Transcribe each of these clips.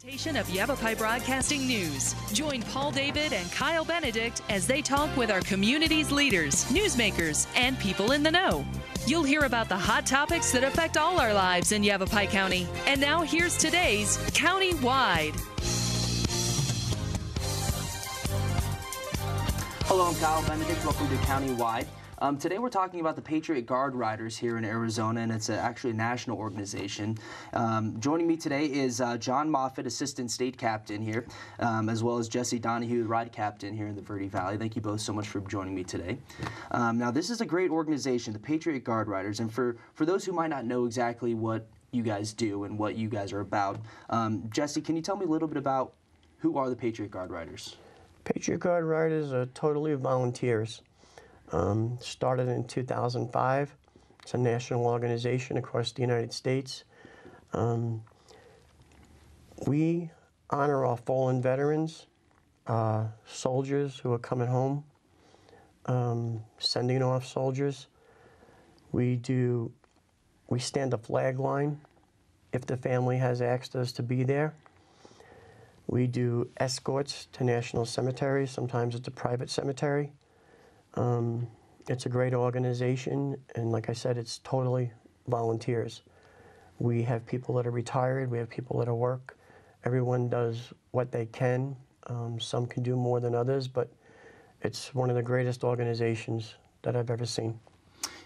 Of Yavapai Broadcasting News. Join Paul David and Kyle Benedict as they talk with our community's leaders, newsmakers, and people in the know. You'll hear about the hot topics that affect all our lives in Yavapai County. And now here's today's County-Wide. Hello, I'm Kyle Benedict. Welcome to County-Wide. Today we're talking about the Patriot Guard Riders here in Arizona, and it's actually a national organization. Joining me today is John Moffitt, Assistant State Captain here, as well as Jesse Donahue, Ride Captain here in the Verde Valley. Thank you both so much for joining me today. Now, this is a great organization, the Patriot Guard Riders, and for those who might not know exactly what you guys do and what you guys are about, Jesse, can you tell me a little bit about who are the Patriot Guard Riders? Patriot Guard Riders are totally volunteers. Started in 2005. It's a national organization across the United States. We honor our fallen veterans, soldiers who are coming home, sending off soldiers. We stand a flag line if the family has asked us to be there. We do escorts to national cemeteries. Sometimes it's a private cemetery. It's a great organization, and like I said, it's totally volunteers. We have people that are retired, we have people that are work. Everyone does what they can. Some can do more than others, but it's one of the greatest organizations that I've ever seen.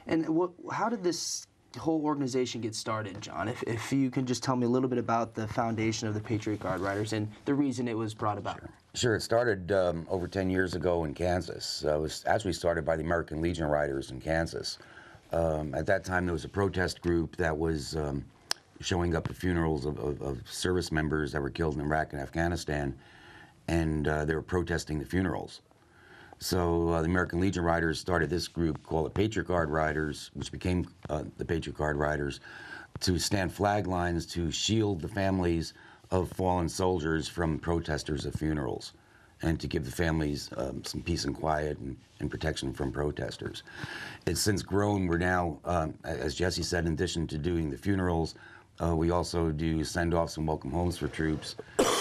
And how did this whole organization get started, John? If you can just tell me a little bit about the foundation of the Patriot Guard Riders and the reason it was brought about. Sure. It started over 10 years ago in Kansas. It was actually started by the American Legion Riders in Kansas. At that time, there was a protest group that was showing up at funerals of service members that were killed in Iraq and Afghanistan, and they were protesting the funerals. So the American Legion Riders started this group called the Patriot Guard Riders, which became the Patriot Guard Riders, to stand flag lines to shield the families of fallen soldiers from protesters of funerals, and to give the families some peace and quiet and protection from protesters. It's since grown. We're now, as Jesse said, in addition to doing the funerals, we also do send-offs and welcome homes for troops.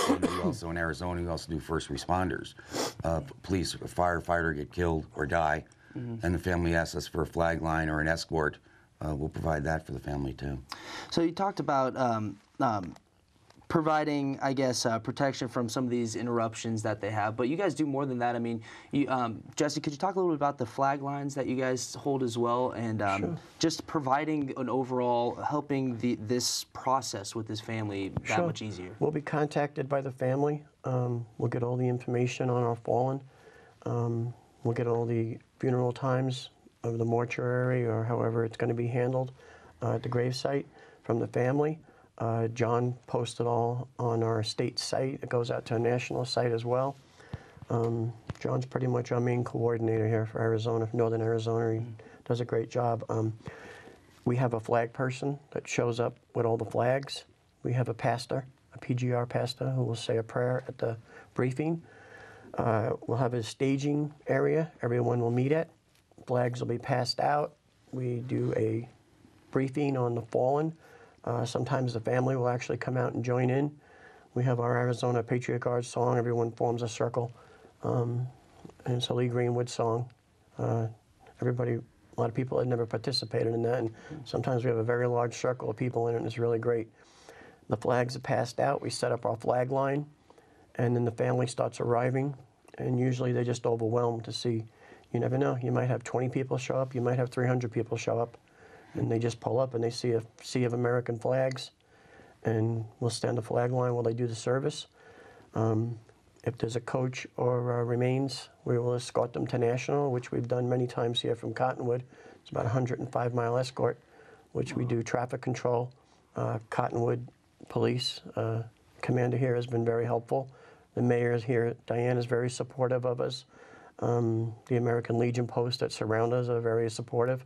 And we also, in Arizona, we also do first responders. Police, a firefighter get killed or die, and the family asks us for a flag line or an escort. We'll provide that for the family, too. So you talked about providing, I guess, protection from some of these interruptions that they have. But you guys do more than that. I mean, Jesse, could you talk a little bit about the flag lines that you guys hold as well, and Sure. just providing an overall, helping this process with this family that Sure. much easier? We'll be contacted by the family. We'll get all the information on our fallen. We'll get all the funeral times of the mortuary or however it's going to be handled at the gravesite from the family. John posted all on our state site. It goes out to a national site as well. John's pretty much our main coordinator here for Arizona, Northern Arizona. He does a great job. We have a flag person that shows up with all the flags. We have a pastor, a PGR pastor, who will say a prayer at the briefing. We'll have a staging area everyone will meet at. Flags will be passed out. We do a briefing on the fallen. Sometimes the family will actually come out and join in. We have our Arizona Patriot Guard song. Everyone forms a circle. And it's a Lee Greenwood song. Everybody, a lot of people had never participated in that, and sometimes we have a very large circle of people in it, and it's really great. The flags are passed out. We set up our flag line, and then the family starts arriving, and usually they're just overwhelmed to see. You never know. You might have 20 people show up. You might have 300 people show up. And they just pull up and they see a sea of American flags, and we'll stand the flag line while they do the service. If there's a coach or remains, we will escort them to national, which we've done many times here from Cottonwood. It's about a 105-mile escort, which we do traffic control. Cottonwood Police Commander here has been very helpful. The mayor is here. Diane is very supportive of us. The American Legion posts that surround us are very supportive.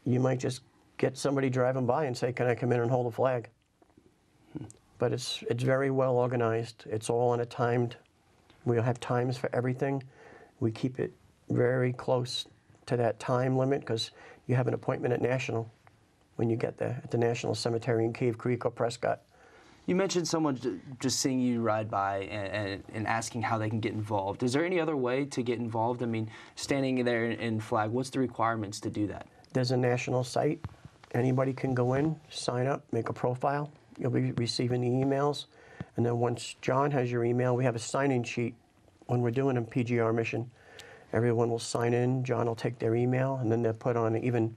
You might just get somebody driving by and say, "Can I come in and hold a flag?" But it's very well organized. It's all on a timed. We'll have times for everything. We keep it very close to that time limit because you have an appointment at National when you get there, at the National Cemetery in Cave Creek or Prescott. You mentioned someone just seeing you ride by and asking how they can get involved. Is there any other way to get involved? I mean, standing there in flag, what's the requirements to do that? There's a national site. Anybody can go in, sign up, make a profile. You'll be receiving the emails. And then once John has your email, we have a sign-in sheet when we're doing a PGR mission. Everyone will sign in, John will take their email, and then they're put on an even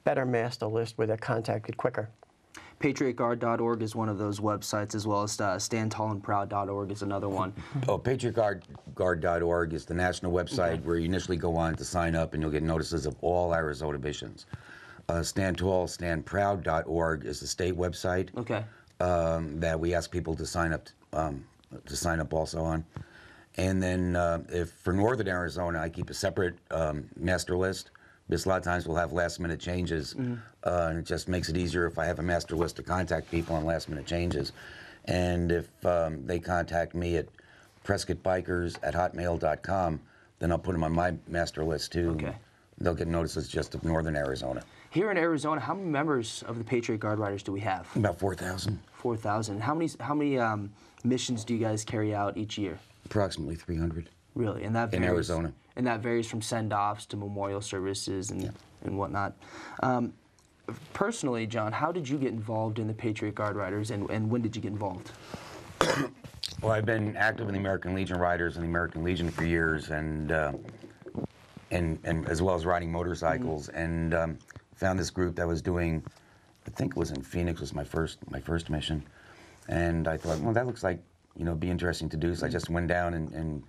better master list where they're contacted quicker. PatriotGuard.org is one of those websites, as well as StandTallAndProud.org is another one. Oh, PatriotGuard.org is the national website where you initially go on to sign up, and you'll get notices of all Arizona missions. StandTallStandProud.org is the state website. Okay. That we ask people to sign up also on. And then if for Northern Arizona, I keep a separate master list, because a lot of times we'll have last-minute changes, and it just makes it easier if I have a master list to contact people on last-minute changes. And if they contact me at PrescottBikers@hotmail.com, then I'll put them on my master list too. Okay. They'll get notices just of Northern Arizona. Here in Arizona, how many members of the Patriot Guard Riders do we have? About 4,000. 4,000. How many missions do you guys carry out each year? Approximately 300. Really, and that in varies, Arizona. And that varies from send-offs to memorial services and whatnot. Personally, John, how did you get involved in the Patriot Guard Riders, and when did you get involved? Well, I've been active in the American Legion Riders and the American Legion for years, and as well as riding motorcycles, and found this group that was doing, I think it was in Phoenix, was my first mission, and I thought, well, that looks like, you know, be interesting to do. So I just went down and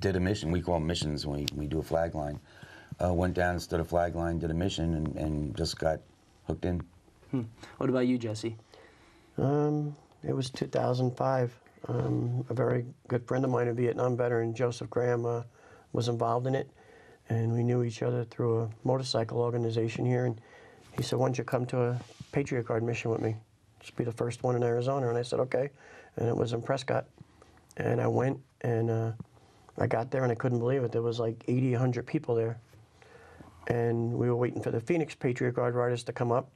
did a mission. We call them missions when we do a flag line. Went down and stood a flag line, did a mission, and just got hooked in. What about you, Jesse? It was 2005. A very good friend of mine, a Vietnam veteran, Joseph Graham, was involved in it. And we knew each other through a motorcycle organization here. And he said, why don't you come to a Patriot Guard mission with me? Just be the first one in Arizona. And I said, okay. And it was in Prescott. And I went, and I got there, and I couldn't believe it. There was like 80, 100 people there. And we were waiting for the Phoenix Patriot Guard Riders to come up.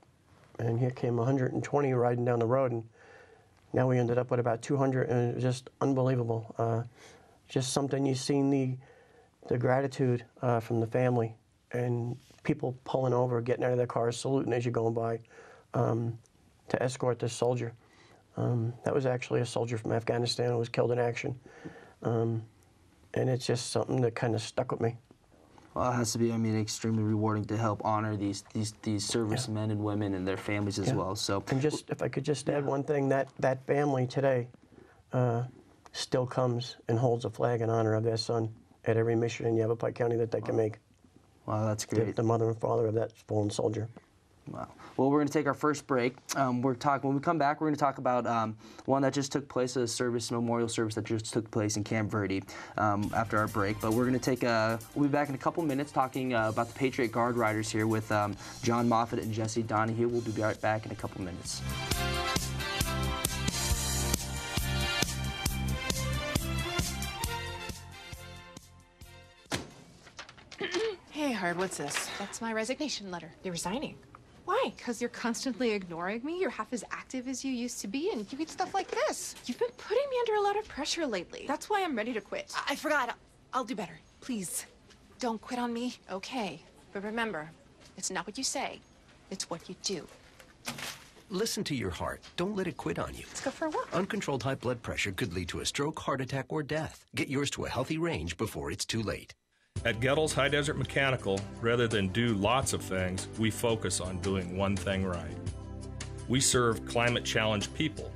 And here came 120 riding down the road. And now we ended up with about 200, and it was just unbelievable. Just something you've seen the gratitude from the family, and people pulling over, getting out of their cars, saluting as you're going by, to escort this soldier. That was actually a soldier from Afghanistan who was killed in action. And it's just something that kind of stuck with me. Well, it has to be, I mean, extremely rewarding to help honor these servicemen and women and their families as well. So, and just if I could just add one thing, that family today still comes and holds a flag in honor of their son at every mission in Yavapai County that they can make. Wow, that's great. The mother and father of that fallen soldier. Wow. Well, we're going to take our first break. When we come back, we're going to talk about one that just took place, a memorial service that just took place in Camp Verde after our break. But we're going to we'll be back in a couple minutes talking about the Patriot Guard Riders here with John Moffitt and Jesse Donahue. We'll be right back in a couple minutes. Hey, Hard, what's this? That's my resignation letter. You're resigning. Why? Because you're constantly ignoring me. You're half as active as you used to be, and you eat stuff like this. You've been putting me under a lot of pressure lately. That's why I'm ready to quit. I forgot. I'll do better. Please. Don't quit on me. Okay. But remember, it's not what you say. It's what you do. Listen to your heart. Don't let it quit on you. Let's go for a walk. Uncontrolled high blood pressure could lead to a stroke, heart attack, or death. Get yours to a healthy range before it's too late. At Gettle's High Desert Mechanical, rather than do lots of things, we focus on doing one thing right. We serve climate-challenged people.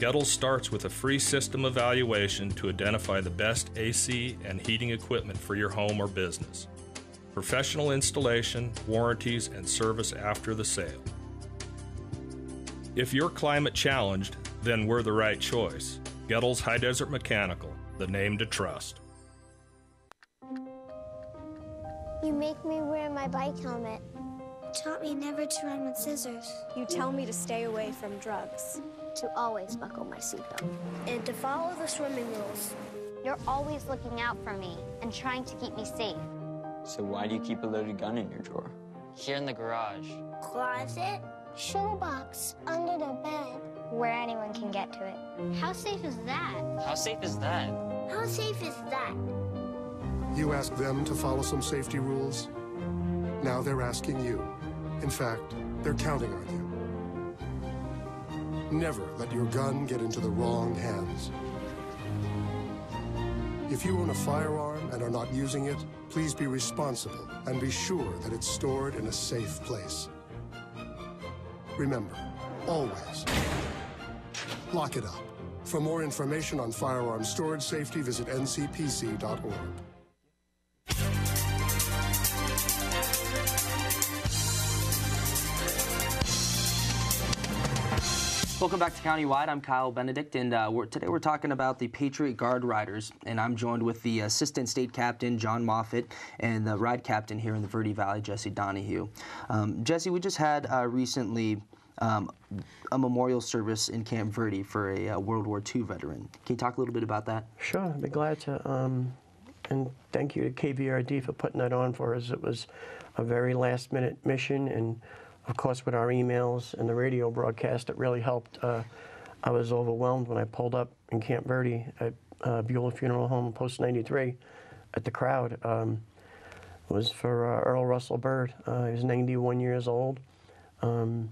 Gettle's starts with a free system evaluation to identify the best AC and heating equipment for your home or business. Professional installation, warranties, and service after the sale. If you're climate-challenged, then we're the right choice. Gettle's High Desert Mechanical, the name to trust. You make me wear my bike helmet. Taught me never to run with scissors. You tell me to stay away from drugs. To always buckle my seatbelt. And to follow the swimming rules. You're always looking out for me and trying to keep me safe. So why do you keep a loaded gun in your drawer? Here in the garage. Closet. Shoebox under the bed. where anyone can get to it. How safe is that? How safe is that? How safe is that? You asked them to follow some safety rules. Now they're asking you. In fact, they're counting on you. Never let your gun get into the wrong hands. If you own a firearm and are not using it, please be responsible and be sure that it's stored in a safe place. Remember, always lock it up. For more information on firearm storage safety, visit ncpc.org. Welcome back to Countywide. I'm Kyle Benedict, and today we're talking about the Patriot Guard Riders, and I'm joined with the Assistant State Captain, John Moffitt, and the Ride Captain here in the Verde Valley, Jesse Donahue. Jesse, we just had recently a memorial service in Camp Verde for a World War II veteran. Can you talk a little bit about that? Sure, I'd be glad to. And thank you to KVRD for putting that on for us. It was a very last-minute mission, and of course, with our emails and the radio broadcast, it really helped. I was overwhelmed when I pulled up in Camp Verde at Beulah Funeral Home, Post 93, at the crowd. It was for Earl Russell Byrd. He was 91 years old. The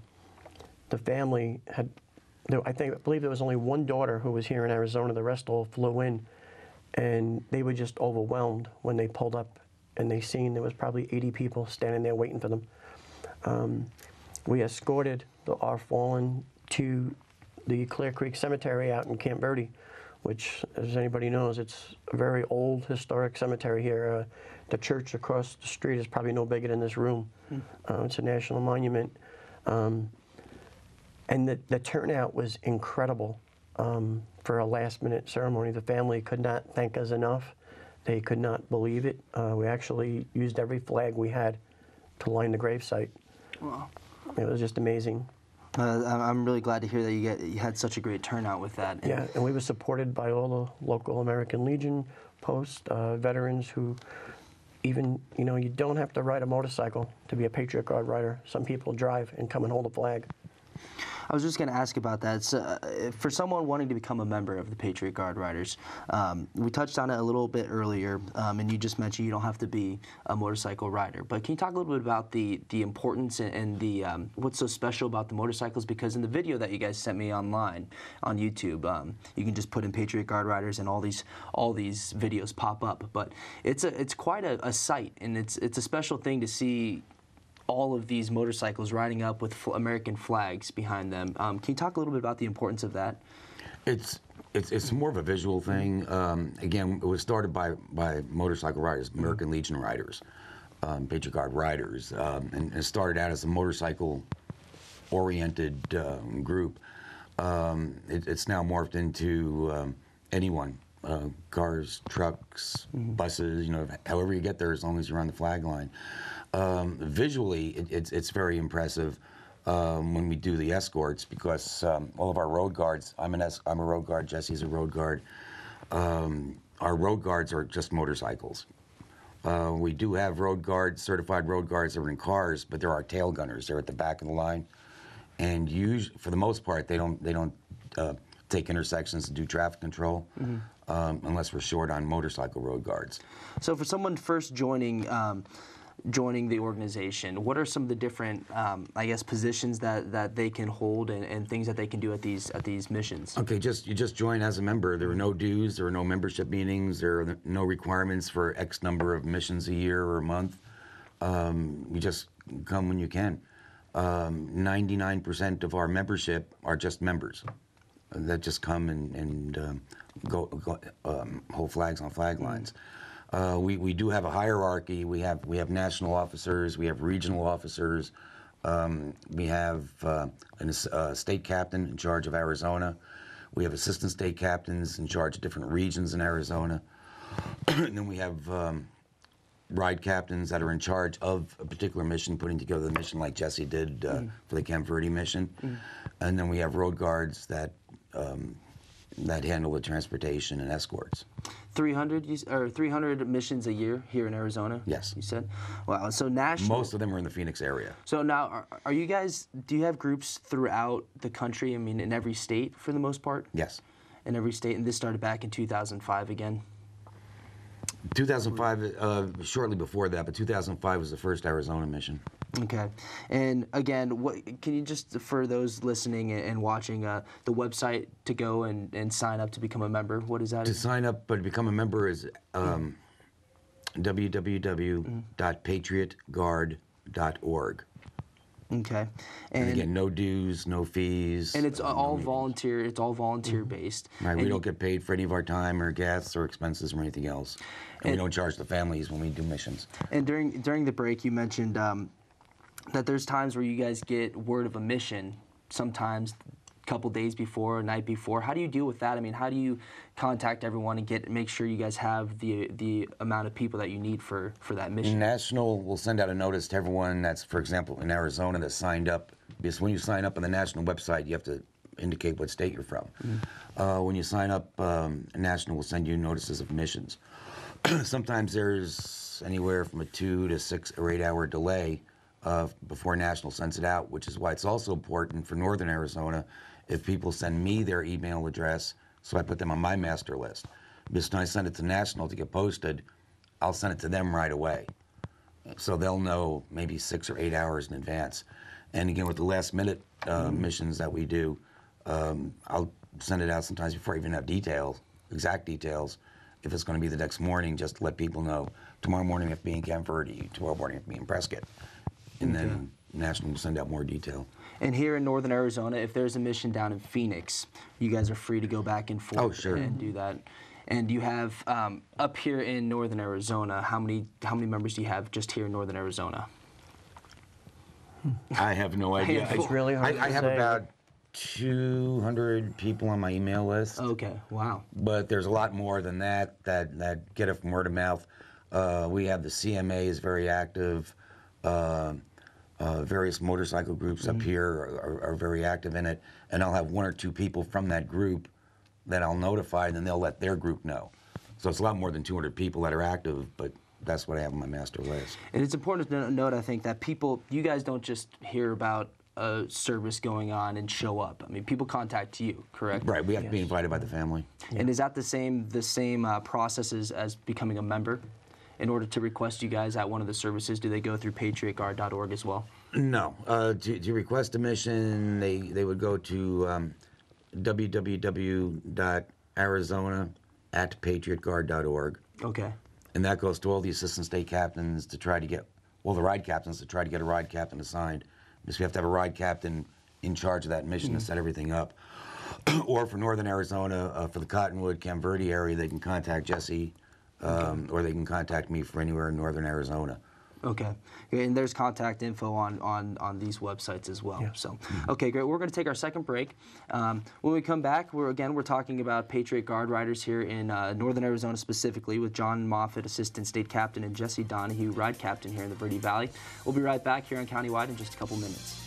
family had, I believe there was only one daughter who was here in Arizona. The rest all flew in, and they were just overwhelmed when they pulled up, and they seen there was probably 80 people standing there waiting for them. We escorted our fallen to the Clear Creek Cemetery out in Camp Verde, which, as anybody knows, it's a very old historic cemetery here. The church across the street is probably no bigger than this room. It's a national monument. And the turnout was incredible for a last-minute ceremony. The family could not thank us enough. They could not believe it. We actually used every flag we had to line the gravesite. Wow. It was just amazing. I'm really glad to hear that you had such a great turnout with that. Yeah, and we were supported by all the local American Legion post veterans who even, you don't have to ride a motorcycle to be a Patriot Guard rider. Some people drive and come and hold a flag. I was just going to ask about that. So, for someone wanting to become a member of the Patriot Guard Riders, we touched on it a little bit earlier, and you just mentioned you don't have to be a motorcycle rider. But can you talk a little bit about the importance and the what's so special about the motorcycles? Because in the video that you guys sent me online on YouTube, you can just put in Patriot Guard Riders, and all these videos pop up. But it's quite a sight, and it's a special thing to see all of these motorcycles riding up with American flags behind them. Can you talk a little bit about the importance of that? It's more of a visual thing. Again, it was started by motorcycle riders, American Legion riders, Patriot Guard riders, and it started out as a motorcycle-oriented group. It's now morphed into anyone, cars, trucks, buses, however you get there, as long as you're on the flag line. Visually, it's very impressive when we do the escorts, because all of our road guards, I'm a road guard, Jesse's a road guard, our road guards are just motorcycles. We do have road guards, certified road guards that are in cars, but there are tail gunners. They're at the back of the line, and for the most part, they don't take intersections to do traffic control, unless we're short on motorcycle road guards. So for someone first joining the organization, what are some of the different, I guess, positions that they can hold and things that they can do at these missions? Okay, you just join as a member. There are no dues, there are no membership meetings, there are no requirements for X number of missions a year or a month. You just come when you can. 99% of our membership are just members that just come and go hold flags on flag lines. We do have a hierarchy. We have national officers. We have regional officers. We have a state captain in charge of Arizona. We have assistant state captains in charge of different regions in Arizona. And then we have ride captains that are in charge of a particular mission, putting together the mission like Jesse did for the Camp Verde mission. And then we have road guards that that handle the transportation and escorts. 300 missions a year here in Arizona? Yes. You said? Wow, so national... Most of them are in the Phoenix area. So now, are you guys, do you have groups throughout the country, I mean, in every state for the most part? Yes. In every state, and this started back in 2005 again? 2005, shortly before that, but 2005 was the first Arizona mission. Okay. And again, can you just, for those listening and watching, the website to go and sign up to become a member, what is that? To sign up but to become a member is www.patriotguard.org. Okay. And again, no dues, no fees. And it's all volunteer. It's all volunteer based. Right. We don't get paid for any of our time or gas or expenses or anything else. And we don't charge the families when we do missions. And during the break, you mentioned that there's times where you guys get word of a mission, sometimes a couple days before, a night before. How do you deal with that? I mean, how do you contact everyone and make sure you guys have the amount of people that you need for that mission? National will send out a notice to everyone that's, for example, in Arizona that signed up. Because when you sign up on the national website, you have to indicate what state you're from. When you sign up, National will send you notices of missions. Sometimes there's anywhere from a 2 to 6 or 8 hour delay before National sends it out, which is why it's also important for Northern Arizona if people send me their email address, so I put them on my master list. Because when I send it to National to get posted, I'll send it to them right away. So they'll know maybe 6 or 8 hours in advance. And again, with the last minute missions that we do, I'll send it out sometimes before I even have details, exact details, if it's going to be the next morning, just to let people know, tomorrow morning I have to be in Camp Verde, tomorrow morning I have to be in Prescott. And then National will send out more detail. And here in Northern Arizona, if there's a mission down in Phoenix, you guys are free to go back and forth and do that. And you have, up here in Northern Arizona, how many members do you have just here in Northern Arizona? I have no idea. It's really hard I have about 200 people on my email list. Okay, wow. But there's a lot more than that get it from word of mouth. We have the CMA is very active. Various motorcycle groups up here are very active in it. And I'll have 1 or 2 people from that group that I'll notify, and then they'll let their group know. So it's a lot more than 200 people that are active, but that's what I have on my master list. And it's important to note, I think, that you guys don't just hear about a service going on and show up. I mean, people contact you, correct? Right, we have to be invited by the family. Yeah. And is that the same processes as becoming a member? In order to request you guys at one of the services, do they go through patriotguard.org as well? No. To request a mission, they would go to www.arizona@patriotguard.org. Okay. And that goes to all the assistant state captains to try to get, well, the ride captains to try to get a ride captain assigned. Because we have to have a ride captain in charge of that mission to set everything up. Or for Northern Arizona, for the Cottonwood, Camp Verde area, they can contact Jesse, or they can contact me for anywhere in Northern Arizona. Okay. And there's contact info on these websites as well. Yeah. So, okay, great. We're going to take our second break. When we come back, we're talking about Patriot Guard Riders here in Northern Arizona specifically with John Moffitt, Assistant State Captain, and Jesse Donahue, Ride Captain here in the Verde Valley. We'll be right back here on Countywide in just a couple minutes.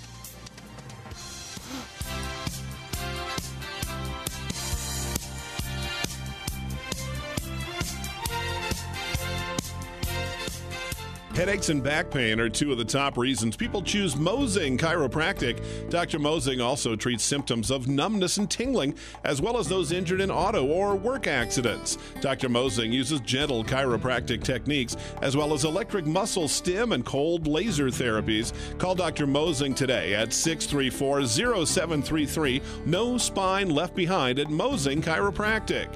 Headaches and back pain are 2 of the top reasons people choose Mosing Chiropractic. Dr. Mosing also treats symptoms of numbness and tingling, as well as those injured in auto or work accidents. Dr. Mosing uses gentle chiropractic techniques, as well as electric muscle stim and cold laser therapies. Call Dr. Mosing today at 634-0733. No spine left behind at Mosing Chiropractic.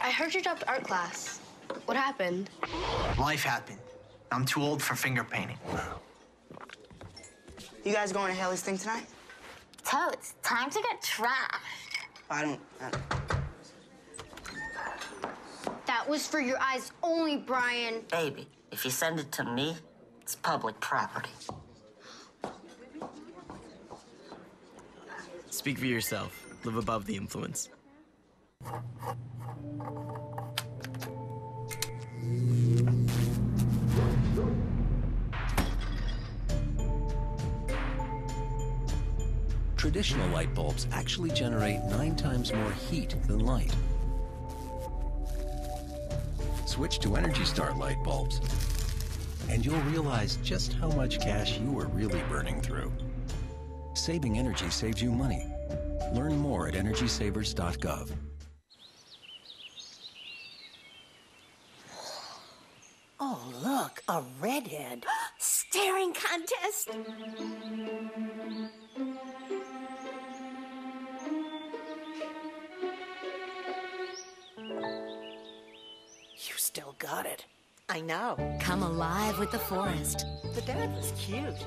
I heard you dropped art class. What happened? Life happened. I'm too old for finger painting. You guys going to Haley's thing tonight? Totes, time to get trashed. I don't. That was for your eyes only, Brian. Baby, if you send it to me, it's public property. Speak for yourself. Live above the influence. Traditional light bulbs actually generate 9 times more heat than light. Switch to Energy Star light bulbs, and you'll realize just how much cash you are really burning through. Saving energy saves you money. Learn more at EnergySavers.gov. Oh, look, a redhead. Staring contest. You still got it. I know. Come alive with the forest. The dad was cute.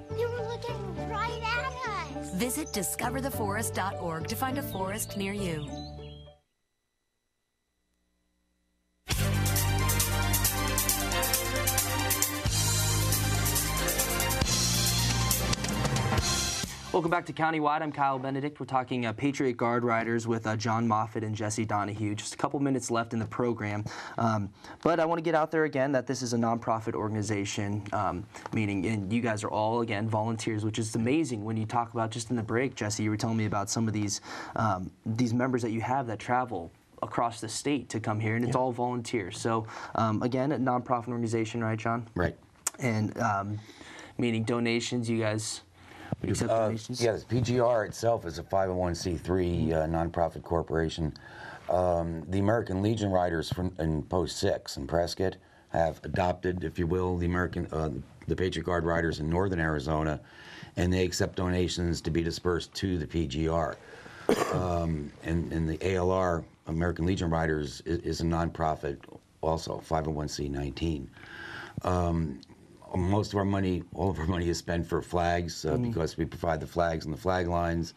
They were looking right at us. Visit discovertheforest.org to find a forest near you. Welcome back to Countywide. I'm Kyle Benedict. We're talking Patriot Guard Riders with John Moffitt and Jesse Donahue. Just a couple minutes left in the program. But I want to get out there again that this is a nonprofit organization, meaning and you guys are all, again, volunteers, which is amazing when you talk about just in the break, Jesse, you were telling me about some of these members that you have that travel across the state to come here, and it's all volunteers. So, again, a nonprofit organization, right, John? Right. And meaning donations, you guys... Yes, PGR itself is a 501c3 nonprofit corporation. The American Legion Riders in Post 6 in Prescott have adopted, if you will, the Patriot Guard Riders in northern Arizona, and they accept donations to be dispersed to the PGR. And the ALR, American Legion Riders, is a nonprofit, also 501c19. Most of our money, all of our money is spent for flags because we provide the flags and the flag lines.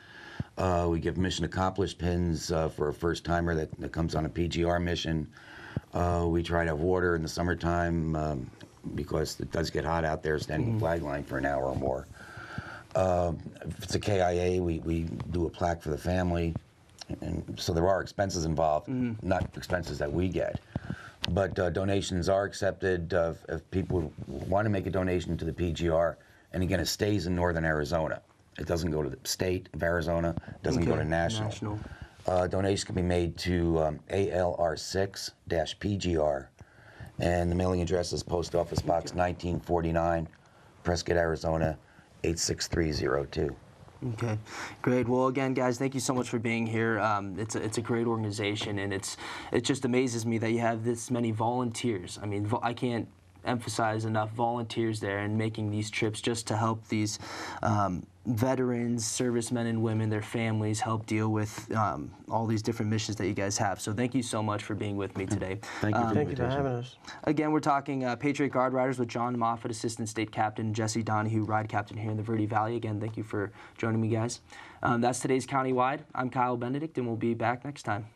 We give mission accomplished pins for a first timer that comes on a PGR mission. We try to have water in the summertime because it does get hot out there standing in flag line for an hour or more. If it's a KIA, we do a plaque for the family. And so there are expenses involved, not expenses that we get. But donations are accepted if people want to make a donation to the PGR. And again, it stays in northern Arizona. It doesn't go to the state of Arizona. It doesn't go to national. Donations can be made to ALR6-PGR. And the mailing address is Post Office Box 1949, Prescott, Arizona, 86302. Okay, great. Well, again, guys, thank you so much for being here. It's a great organization, and it just amazes me that you have this many volunteers. I mean, I can't emphasize enough volunteers there and making these trips just to help these veterans, servicemen and women, their families, help deal with all these different missions that you guys have. So thank you so much for being with me today. Thank you for having us. Again, we're talking Patriot Guard Riders with John Moffitt, Assistant State Captain, Jesse Donahue, Ride Captain here in the Verde Valley. Again, thank you for joining me, guys. That's today's Countywide. I'm Kyle Benedict, and we'll be back next time.